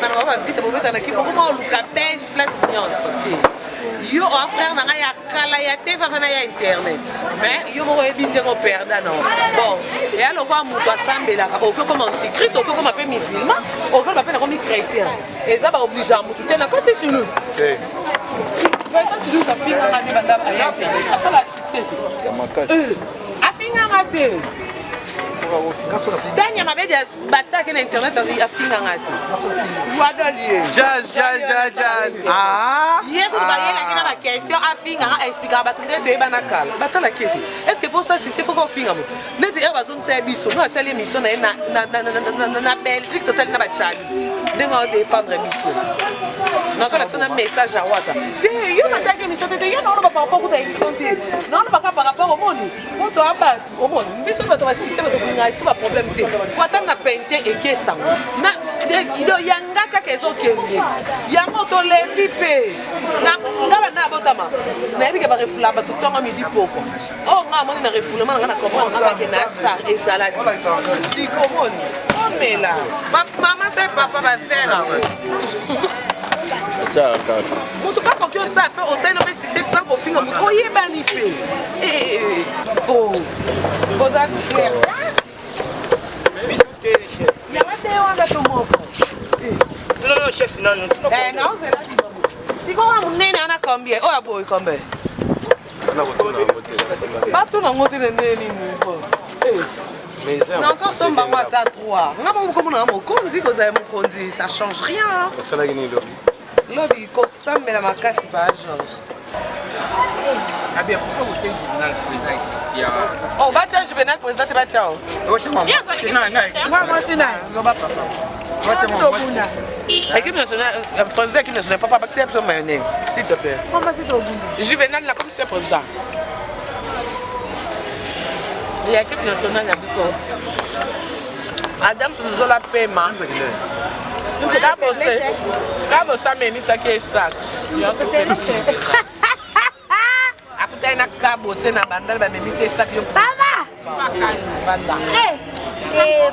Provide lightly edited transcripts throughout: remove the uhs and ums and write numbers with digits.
na ba vite bo metana ki beaucoup luka base place nyonso yo en frère na ya kala ya te fa na ya internet mais yo mo ebinde ko perda non bon et alors quoi muto asambela ka oko comme antichrist oko comme appel musulman oko comme appel comme chrétien et ça va obliger muto te na côté sur nous ça tu dois faire un débat à internet ça la succès afinga ngate Danya mabedi bataki na internet afinga ngati. Wadali. Jazz. Ah. Yebo bayela kina ba question afinga expliquer batunde to eba nakala. Batala kete. Est-ce que pour ça c'est faut qu'on finga mo. Neti eba zong sa biso na tele mission na Belgique total na ba chali. Dengo défendre biso. Na kala tsona message à wata. Yo mataki mission te yo na ba par rapport à émission te. Non ba par rapport au monde. On doit abattre au monde. Biso ba to ba succès ba to c'est pas problème te wata na pente ekesa na ido yanga kaka ezokende yango to lembi pe na ngaba na botama na ebike ba refula ba tutonga midi poko oh ngama na refoulement na comment ngaba ke na star et salade si komoni oh mela maman c'est papa va faire Ciao kaka mutu kako kyo sa pe o sai no pe c'est sans ko finga mutu oyebani pe oh boza clair Non, chef, non. Non, c'est là. Si vous avez un combien? Oh, boy, combien? Pas tout le monde est né. Non, quand on va à 3. Ça change rien. Lobby, ça mais la macasse pas Georges. Ah bien, pourquoi vous êtes Juvenal président ici? Oh, bah tu es Juvenal président, tu vas ciao. Moi, c'est L'équipe nationale, président l'équipe nationale, papa, c'est un mayonnaise, s'il te plaît. Comment c'est au bout? Juvenal, la comme c'est président. L'équipe nationale, il y a besoin. Adam, c'est nous la paiement. Quand ça m'a mis ça qui est sac. Akuta ina kabo sena bandal ba memi c'est sac yo. Papa.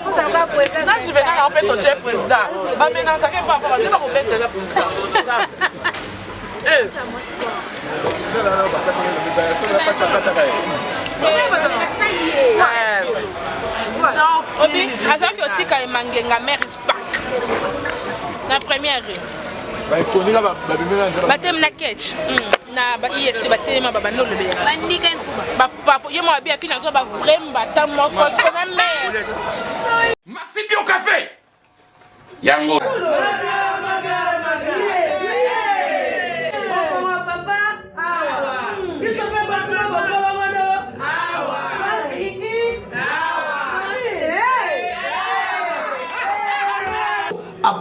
Vous avez pas président. Non, je vais en fait au chef président. Ba maintenant ça fait pas pas ne pas remettre le président. Donc, Azaki Otika et Mangenga mère Spark. La première. Batem na catch. Na ba IST batem ba no le bien. Bandika nkuba. Ba papa yo mo bien fina so ba vraiment batam mo ko so na mère. Maxi Bio Café. Yango.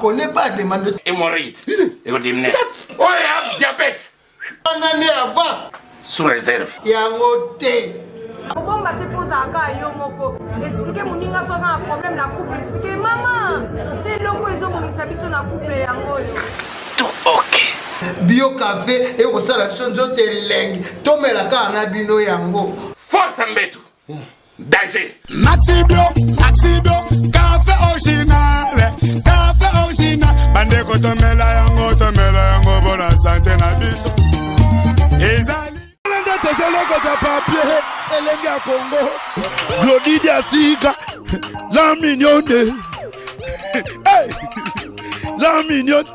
Connaît pas demande Hémorroïde. Et vous dites, oh, diabète. une année avant. Sous réserve. Yangote. Pourquoi on va te poser à cas yo moko? Expliquez mon ninga soit un problème na couple. Expliquez maman. T'es logo ils ont mis sa biso na couple yango. Tout ok. Bio café et au salation de lengue. Tomela ka na bino yango. Force Mbetu. Danger. Maxi Bio, café original. Bande ko tomela yango bona santé na biso. Ezali. Lende tezeloko de papier, elenge ya Congo. Glody dia sika, la mignonne. Hey! La mignonne.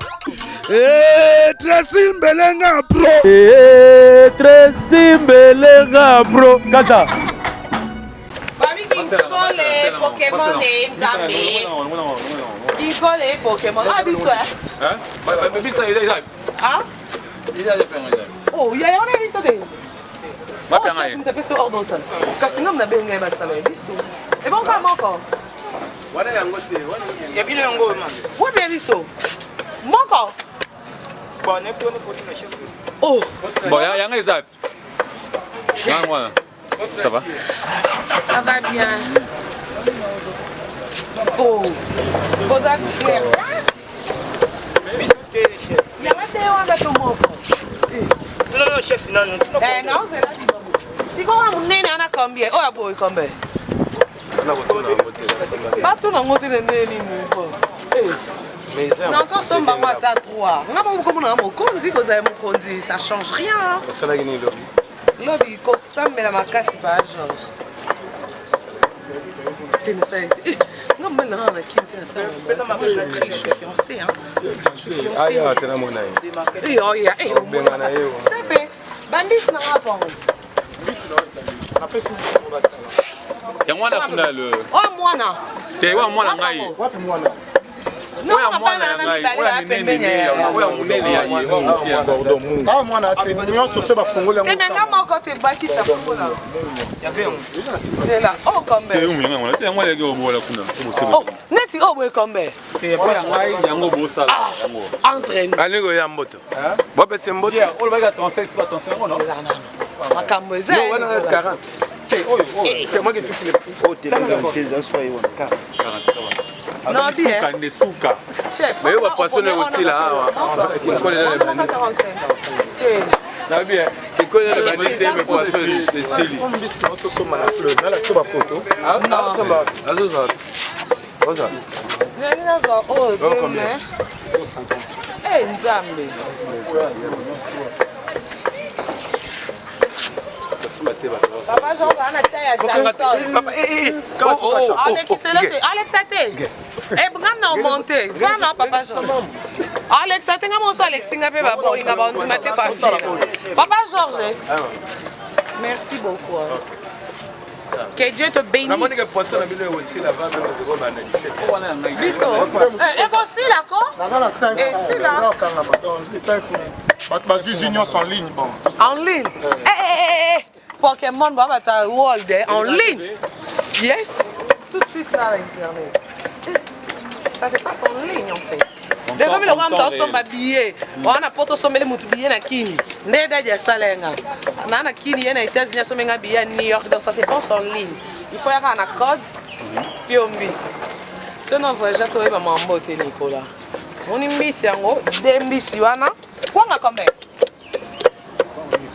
Tracy Mbelenga bro. Tracy Mbelenga bro. Kata. Les Pokémon et Zambé. Il colle les Pokémon. Ah, bisous. Hein? Ah? Oh, il y a un bisou de. Ma Oh, chef, tu peux se ordonner ça. Parce que nous n'avons pas de salaire. Et bon, comment encore? Voilà yango te. Ya bino yango man. Où bien bisou? Encore? Bon, ne peut pas faut chef. Oh. Bon, yango ezap. Yango. Ça va? Ça va bien. Oh. Boza clair. Biscuit chef. Il y a un peu de moko. Non, chef, non. Non, c'est là. Si vous avez un combien? Oh, boy, combien? Pas tout le monde est né. Non, quand on va à 3. On a pas beaucoup de ça change rien. Lobby, ça mais la macasse pas Georges. Non, mais là, on a qui est ça. Je suis fiancé, hein. Je suis fiancé. Bandit n'a pas. Après, c'est on va ça. Et moi, là, le. Oh, moi, là. T'es où, moi, là, moi là. Non, moi, là, ah, moi là, t'es mignon sur ce bas fond là. t'es bien quand t'es bâti ça fond là. C'est là. Oh, comme t'es où, moi, t'es moi, les gars, au bout là, oh, neti oh, ouais, comme t'es pas là, il y a un beau salle. entraîne. Allez, go, ya mboto. Bon, ben, c'est mboto. On va regarder ton sexe, pas ton sexe, non? Makamboze. Non, on a 40. C'est moi qui fixe les prix. Oh, t'es là, Non, bien. Chef. Mais on va passer aussi là. Il connaît les bandits. Non, bien. Il connaît les bandits, mais poisson, les cils. On me dit que notre somme à la fleur, là, tu vas photo. Ah, ça va. Ah, ça va. Oh, combien? 50. Eh, Nzambe. Papa Jean, on a taille à Jackson. Alex, Ate. Eh, bram na monté. Va na Papa Jean. Alex, Ate, nga monso Alex, nga pe ba bo, nga ba on mate pa. Papa Georges. Merci beaucoup. Que Dieu te bénisse. Et aussi là. Et c'est là. Les unions sont en ligne. Bon. En ligne. Pokémon, World en ligne. Yes. Tout de suite là à l'internet. Ça se passe en ligne en fait. Depuis le moment où on a billet, on a pas tous les billets na Kini. Neda dia salenga. Na Kini na États-Unis on a billet à New York, donc ça se passe en ligne. Il faut y avoir un code puis on bis. Sinon voyage toi va m'emboter Nicolas. On y bis yango, dembisi wana. Quoi na combien?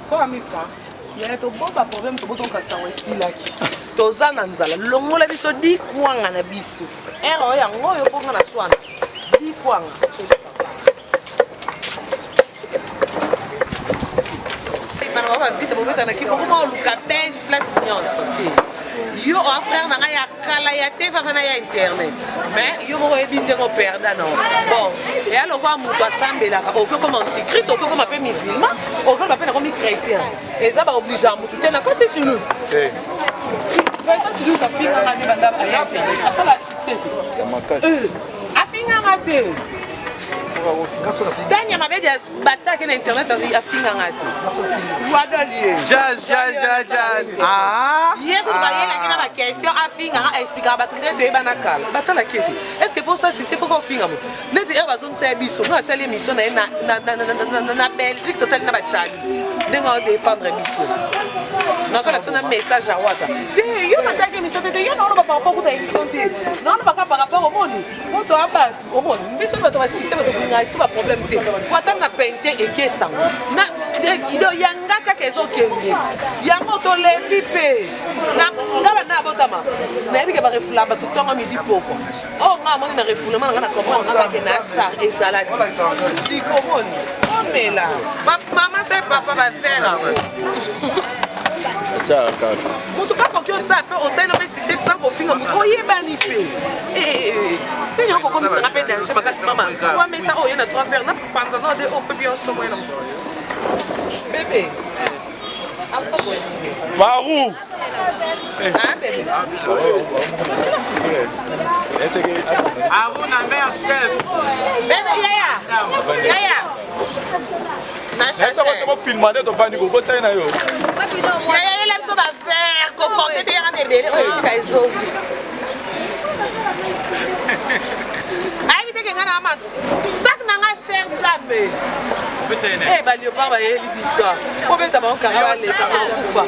Quoi 1000 francs? Il y a un problème pour ton cassan ici là. Tozana nzala longo la biso di kwanga na biso. Ero yango yo ponga na swana. Di kwanga. On va vite pour mettre qui beaucoup moins Lucas 15 place yo frère na ya kala ya te fa na ya internet mais yo mo ebinde ko perda non bon et alors quoi muto asambela o ko comme antichrist o ko comme appel musulman o ko appel comme chrétien et ça va obliger à muto na côté sur nous mais ça tu dis ta fille na di banda ya internet ça la succès afinga ngate Danya mabedia batake na internet afinga ngate wadali jazz ah hier on va y aller na question afinga expliquer batunde to ebana kala batala kete est-ce que pour ça c'est faut qu'on finga mo neti e bazong sa biso na tele mission na Belgique total na bachali dengo défendre biso na kala tsana message à wata te yo matake mission te yo na ba par rapport à émission te non pas par rapport au monde on doit battre au monde biso ba to ba succès ba to ngai so ba problème te wata na pente et kesa na ido yanga ka kezo kenge yango to lembi pe na ngaba na botama na bi ke ba refula ba to tonga midi poko oh nga mo na refula ma na comprendre nga ba ke na star et salade si comment oh mais là maman c'est papa va faire mutu kaka oki osala mpe osali mpe succès sans kofinga mutu oyebani mpe mpe nyongo komisanga mpe danger makasi mama wamesa oyo na 3 verre na panzana de oyo mpe bi osomo ye na bébé Marou bébé Aruna mère chef bébé yaya na chef ça va te filmer to vandi go ça na yo yaya la biso ba verre kokote te yana ebele oyo tika ezongi ayebi teke nga na ama sak na nga cher nzambe ba léopard bayeli biso po beta bango kara baleka bakufa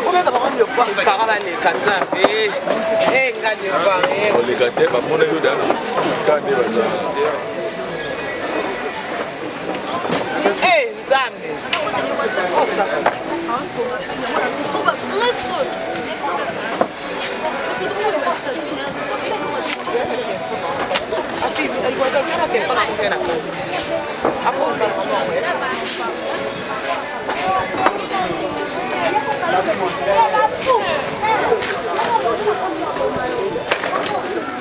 obeta bango léopard kara baleka nzambe nga léopard oleka te bamona yo da mosika nde baza nzambe osaka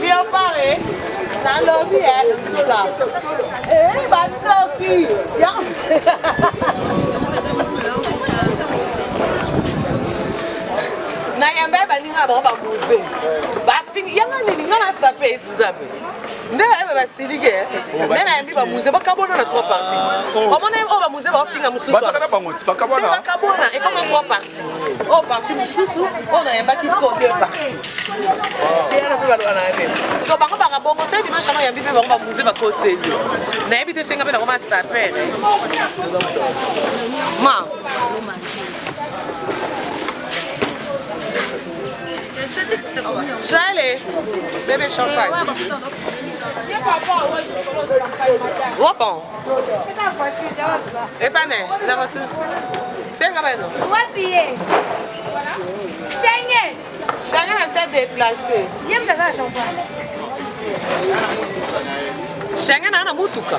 Viens parler. Dans le vie, elle là. Eh, bah, Toki. Na yamba baninga ba bamuze. Ba fini yanga nini ngana sape sinzabe. Ndeba ba silige. Ndena yambi bamuze bakabona na 3 parties. Omona o bamuze ba finga mususu. Bataka bangoti bakabona. Bakabona et comme 3 parties. O partie mususu, on a yamba qui score 2 parties. Et ana pe balwana ane. Donc ba ba bongo c'est dimanche na yambi pe ba bamuze ba côté. Na yambi te senga pe na koma sape. Ma. J'allais, bébé champagne. Bon. Et pas né, la voiture. C'est quand même non. On va payer. Schengen. Schengen s'est déplacé. Il y a un champagne. Schengen a un moutuka.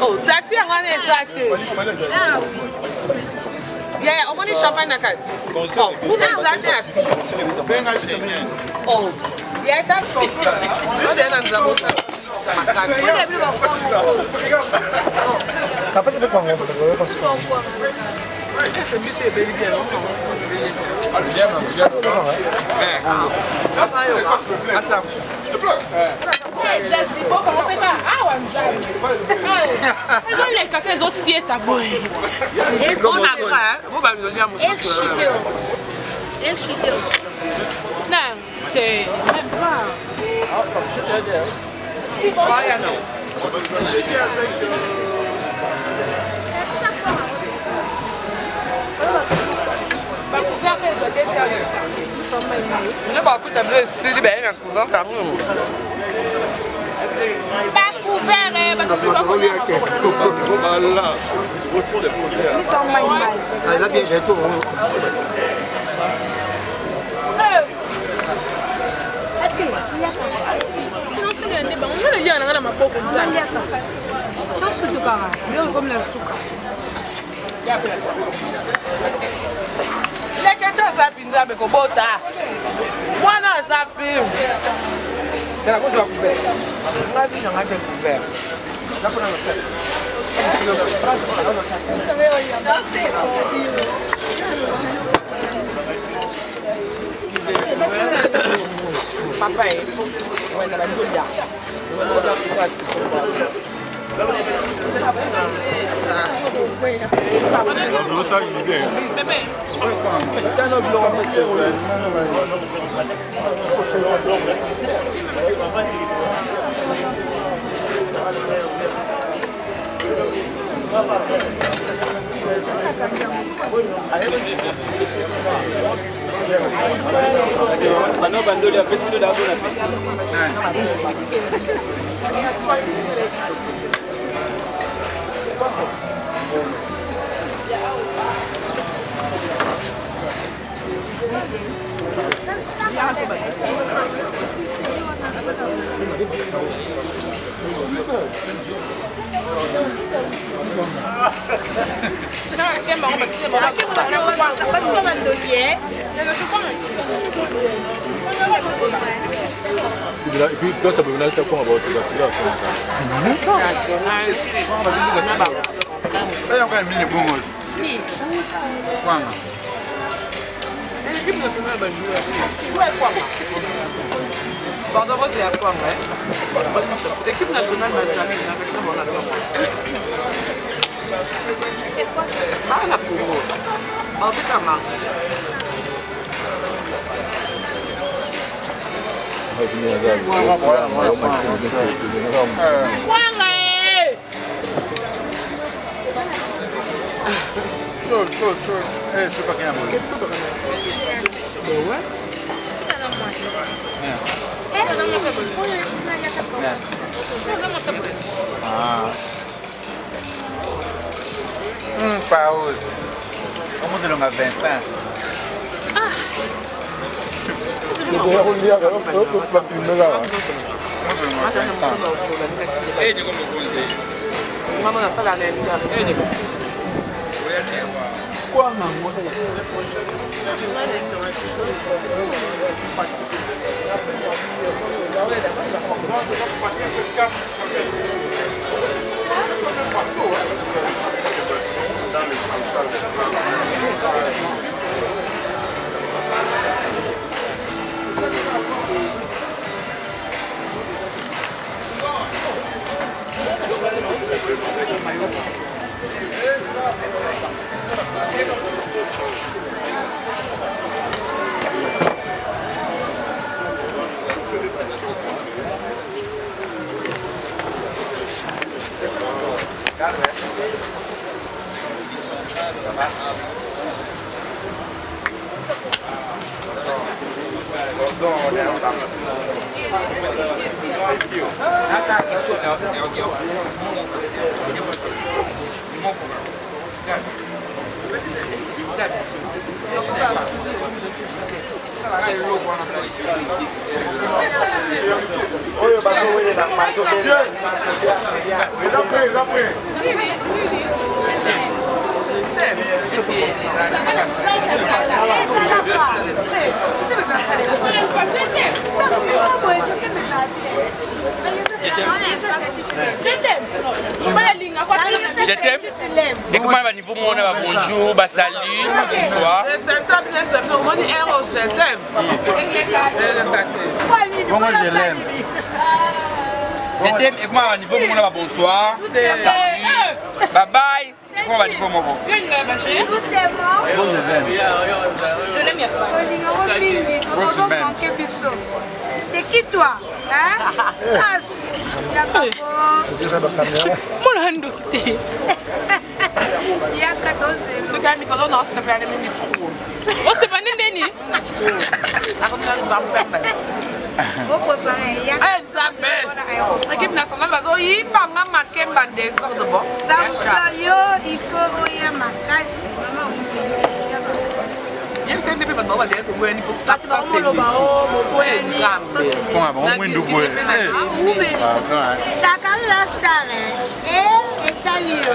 Oh, taxi a un exact. Yeah, on money champagne na carte. Oh, vous n'êtes oh, yeah, that's for no, then I'm going to ma casa. Esse bicho é bem pequeno. Ne pas écouter bleu si bien un couvert car nous. Pas couvert Voilà. Aussi c'est pour dire. Ah là bien j'ai tout. Zapinza me kobota. Mwana zapim. Tena kwa couvert. Ngapi na ngapi couvert. Ngapi na ngapi. Papa, wenda bandulia. Vous savez l'idée. Et puis toi ça peut venir à quoi on va L'équipe nationale va jouer à quoi? Pardon, c'est à quoi? L'équipe nationale va jouer c'est quoi ça? Ah, la Congo. On peut t'en marquer. Chaud. Eh, je sais pas qui a mangé. Pause. Comment c'est le ma Vincent? Maman n'a pas la même. Quoi, maman? Passer ce cap. Je t'aime. Et comment va niveau mon bonjour, bah salut, bonsoir. On dit héros, je t'aime. Comment je l'aime. Je t'aime. Et comment va niveau mon bonsoir, salut, bye bye. Et comment va niveau mon Je l'aime, il y a pas. T'es qui toi? Hein? Sas! Mon hando quitté. Il y a 14 Ce gars, il a un super ami de trop. Oh, c'est pas Nénéni. Vous préparez. Il y a L'équipe nationale va dire il pas marqué un désordre de bon. il faut oya makasi. Il me semble que maintenant on va dire que vous êtes pour Pas ça c'est le bao, la star. Et Italio.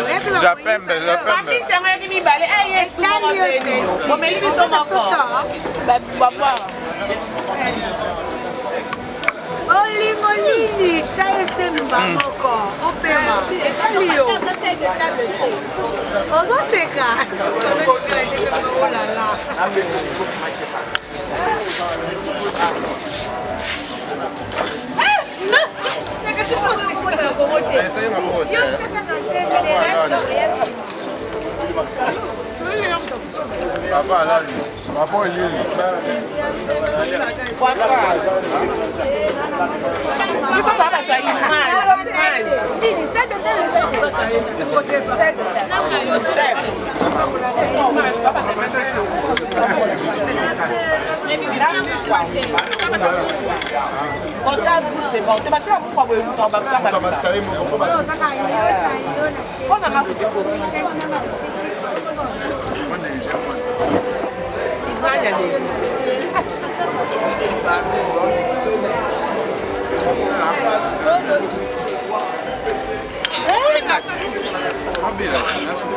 Olingolini, ça c'est nous bamoko, opéma, Italio. Ozo seka. Oh là là. Papa, là, papa, il est là. Il faut pas mettre une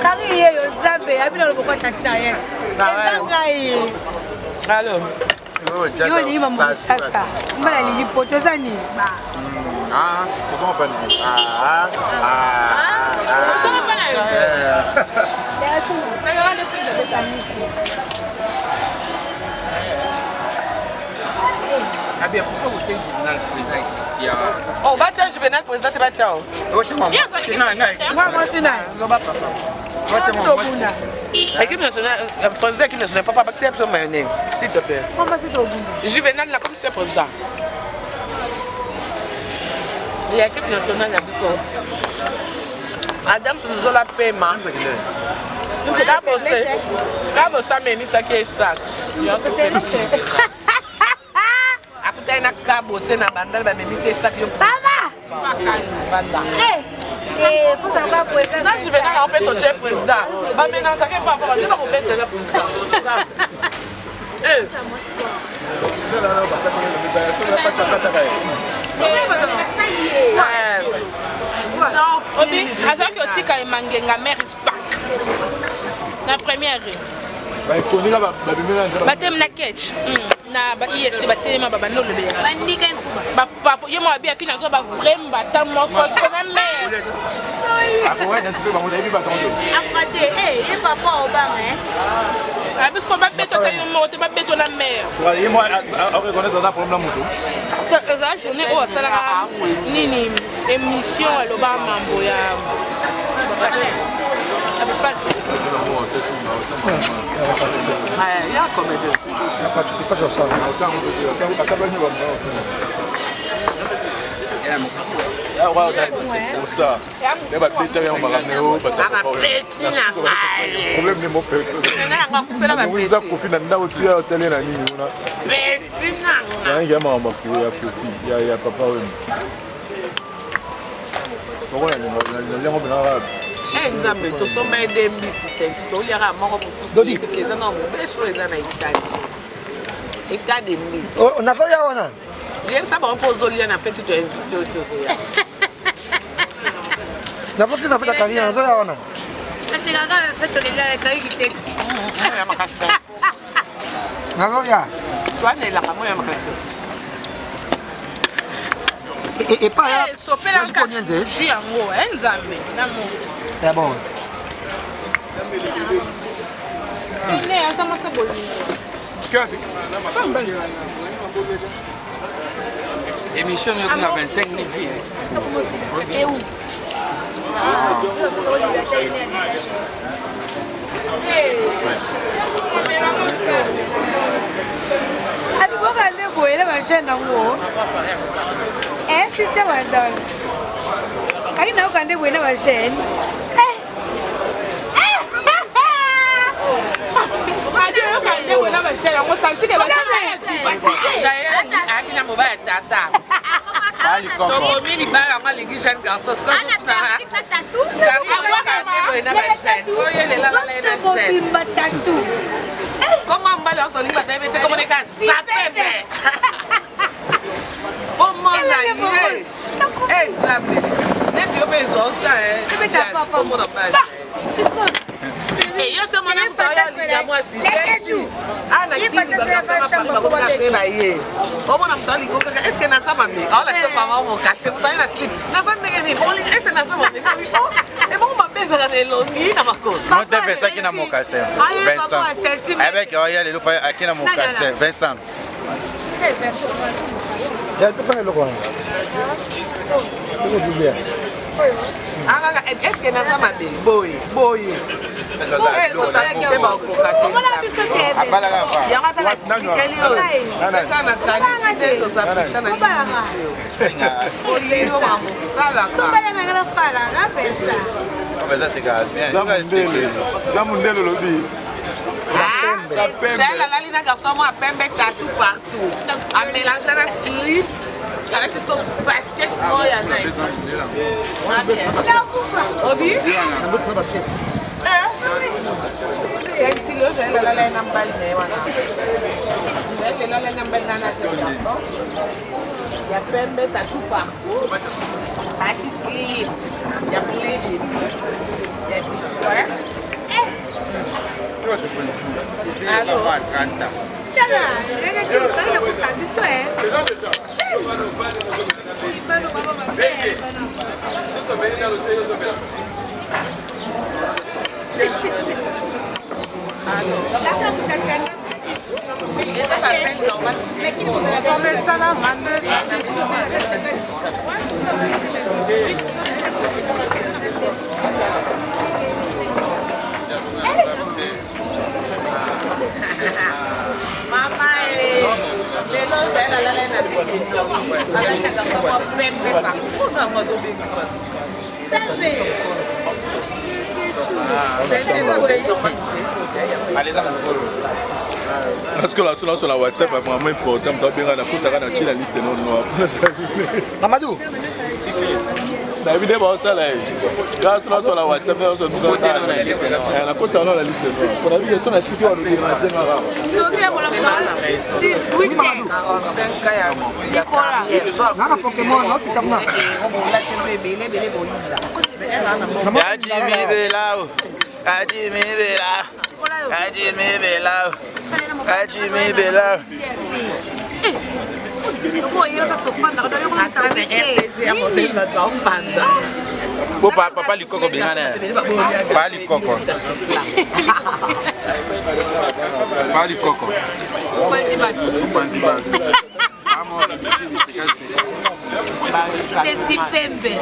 Kari yeyo Nzambe abina lokoko tati na ye. Ezanga ye. Allô. Yo li mama sasa. Mbala li poto zani. Ah, comment on peut dire? Comment pas là? Regarde le film de Tamisi. Abia, pourquoi vous changez Juvenal président ici? Oh, va tu Juvenal président, tu vas ciao. Moi, c'est Moi, c'est naïf. L'équipe nationale, président l'équipe nationale, papa, accepte son mayonnaise, s'il te plaît. Comment c'est au bout? Juvenal, là, comme c'est président. L'équipe nationale, il y a besoin. Adam, c'est nous la paiement. Quand ça m'a mis ça qui est sac. Akuta ina kabo sena bandal ba memisi sac yo. Baba! Banda. Vous avez pas président. Non, je vais là en fait au chef président. Ba maintenant ça fait pas pour ne pas vous mettre le président. Obi, azaki otika emangenga mère Spark. La première. Batem na catch. Na ba IST batema babano le bela. Bandika nkuba. Ba yo mo bien fina zo ba vraiment batam moko na mère. Akwate eh papa obang eh. Parce qu'on va beto ta yo mo te ba beto na mère. Et moi après connaître un problème moto. Ça journée au sala nini émission aloba mambo ya. Il y a un comédien. Ça. Il va péter un marameo, problème de mon personne. Nous avons profité d'un outil à télé la ligne. Il y a un maman qui a papa. Nzambe tosomba ede mbisi senti toliaka moko mosusu eza na mobeso eza na ekade mbisi nazoya wana yebisa bango mpo ozolia na feti toinvite oyo tozoya nakosisa feta karia nazoya wana asekaka fete olinga ekayiki te nazoya twanelaka moyo ya makasi epa sopela nkasu jus yango nzambe na moto c'est bon ne atamasa bolingo émission yo kuna 25 000 vies et où abiboka nde boyele bashene nango sitya bazana kaki nayo kande boyele bashene akina mobaya tata tokomi libala yango alingi jeune garçon mobimba tatu koma mbali yango tolingi batayebi te komoneka sapeme omona ye nzambe neti yo mpe ezwaomona yo se mona moto oyalinga mwasi anakibaye omona moto alingi okaka eske nasamba me aolakisa mama mokase moto aye na slip naza ndenge nini olinga eske nasamba ndenge ebongo mabezaka na elongi na makolo moto pesaki na mokase Vincent avec oya lelo fa akina mokase Vincent ya tofana lokwa eske naza mabe boye omona biso te yango ata nasikeli oyo eka na kanisi tozafisha na olinga mosalaka sobalanga na falanga pesa zamundelo lobi Michel alali na garçon mo apembe tatou partout amélange na slip avec ce basket moya na obi basket senti yo je la na mbali ne wana je la na mbali na garçon ya pembe tatou partout saki slip ya plein de biscuits Tala, nega de cana com sabe isso é. Mama lelo jela la na liboso ala chaka kwa pembe pa kuna mwazo bingi parce que là sur la WhatsApp est vraiment important, tu as bien la liste non. Amadou Na vidéo ba osala yi. Là sur la WhatsApp na so nous. La côte alors la liste. Pour la vidéo sur la tiki wa nous dire na tenga. Doki ya bolama. Si weekend. 45 kaya. Nicola. Nana Pokémon no tikama. Papa likoko bingane. Papa likoko. Papa likoko. Zipembe.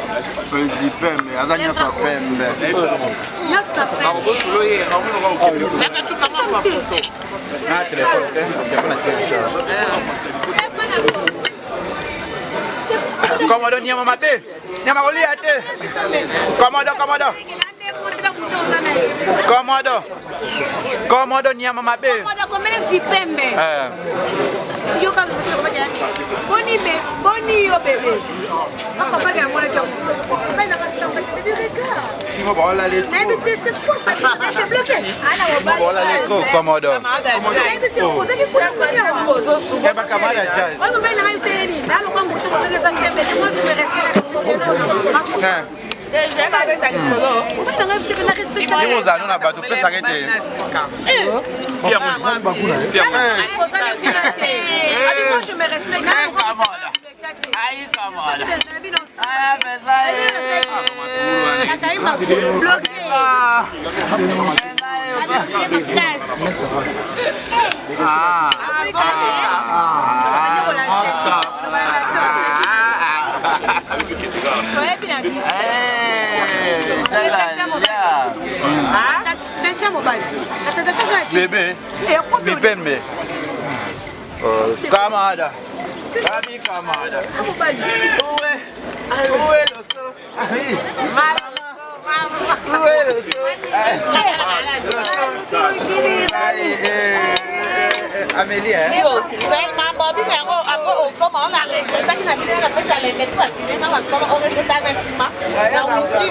Zipembe, azanya so pembe. Yasa pembe. Ah, telefone Komodo nyama mabe. Nyama kolia te. Komodo nyama mabe. Komodo komele zipembe. Yo ka kusema kwa jani. Boni yo bebe. Papa paga mwana kwa. Bana basamba bebe ka. Simo bola le. Mais c'est quoi ça? C'est bloqué. Ana wa bola le ko komodo. Mais c'est quoi ça qui coule quoi? Keba kamada jazz. Moi je vais na c'est ni. Là on compte pour ça les affaires mais moi je vais rester. Déjà pas avec ta solo. Moi je vais respecter. Nous allons na bateau peut s'arrêter. Fier moi. Moi je me respecte. Bébé, mi pembe. Camada. Ami camada. Où est le so? Où est le so? Amélie, hein? J'ai ma bobine, comment on a réglé ça qui n'a pas la fête à l'été, tu vas filer dans ma somme, on réglé ta vestiment. Là, on se dit,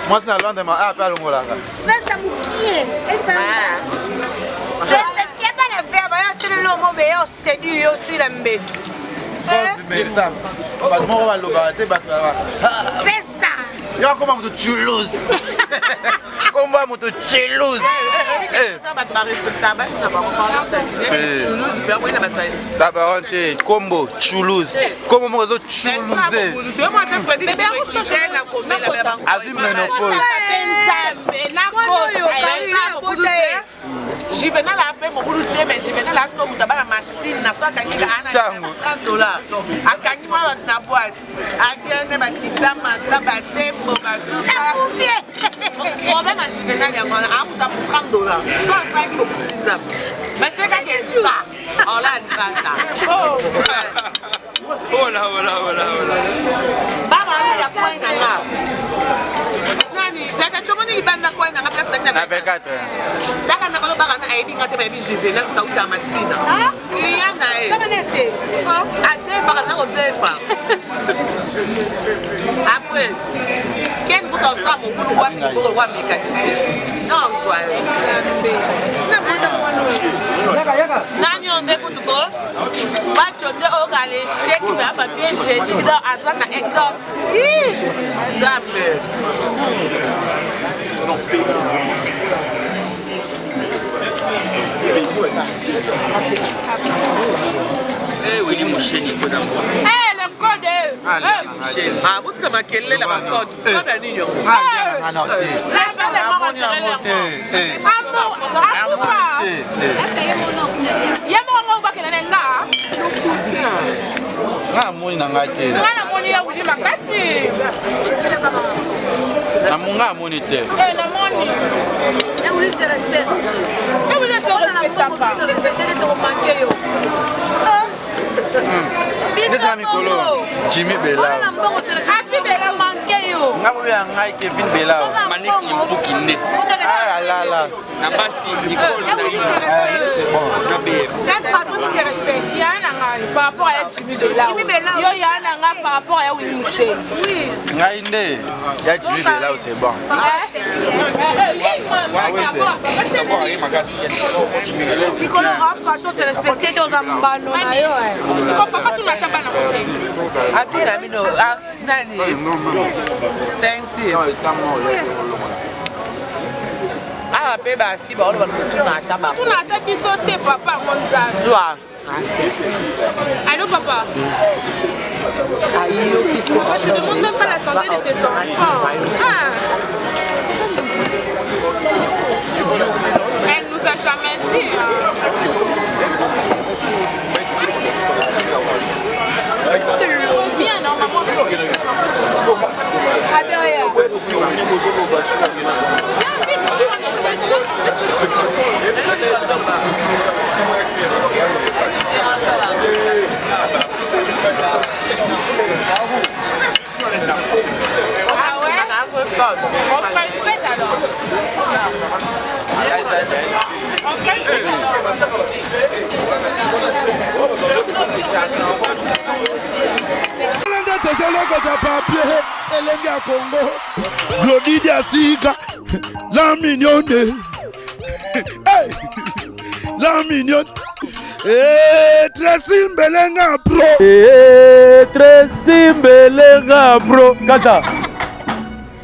moi c'est la loi de ma appel au là. Comment tu Toulouse? Combo Toulouse. Comment moi Toulouse? J'y venais là après mon boulot mais j'y venais là comme tu as la machine na soit kanyika ana $30 akanyima na boîte agene ba kitama taba tembo ba tout ça on va j'y venais là moi amuta pour $30 soit ça qui beaucoup ça mais c'est que ça on l'a dit Voilà. Baba ya kwa ina nani daka chomoni libanda kwa ina na place daka avec 4 daka na kolo baka na aibi ngate ba bi jive na tauta masina client na e Comment c'est? ate baka na ko defa après ken ko to sa mo kulu wa mi ko wa mécanicien non joie na buta mwano nani onde futuko bachonde ogale sheki ba papier jeudi do azana ekdot dambe oui, ni musheni kwa damu. Le code. Ah, vous avez quel est la code? Code à Nino. Est-ce qu'il y a mon nom? Il y a mon nom qui est là. Ah, moi, il n'a pas été. namoni ya wili makasi. Na munga moniteur. Eh namoni. Ya wili se respect. Ya wili se respect pas. Nesa mikolo. Jimmy Bella. Happy Bella manqué yo. Ngabo ya ngai Kevin Bella. Manik Chimpuki ne. Ah là là. Na basi Nicole Zaïda. C'est bon. Na be. Quand patron se respecte. Ya na ngai par rapport à Jimmy Bella. Yo ya na ngai par rapport à Willy Mouché. Oui. Ngai nde. Ya Jimmy Bella c'est bon. Piccolo a patron se respecte aux ambano na yo. Papa tu n'attends pas na côté. Atuna mino Arsenal. Saint-Étienne. Ah, pe ba fi ba on va tuna taba. Tuna ta biso te papa monza. Joa. Allô papa. Aïe, qu'est-ce que Tu demandes même pas la santé de tes enfants. Ah. Elle nous a jamais dit. Viens, non, maman. Ah ouais? On fera une fête alors. On fera une fête alors. Glody Diasika, la mignonne. Hey, la mignonne. Tracy Mbelenga bro. Tracy Mbelenga bro. Kata.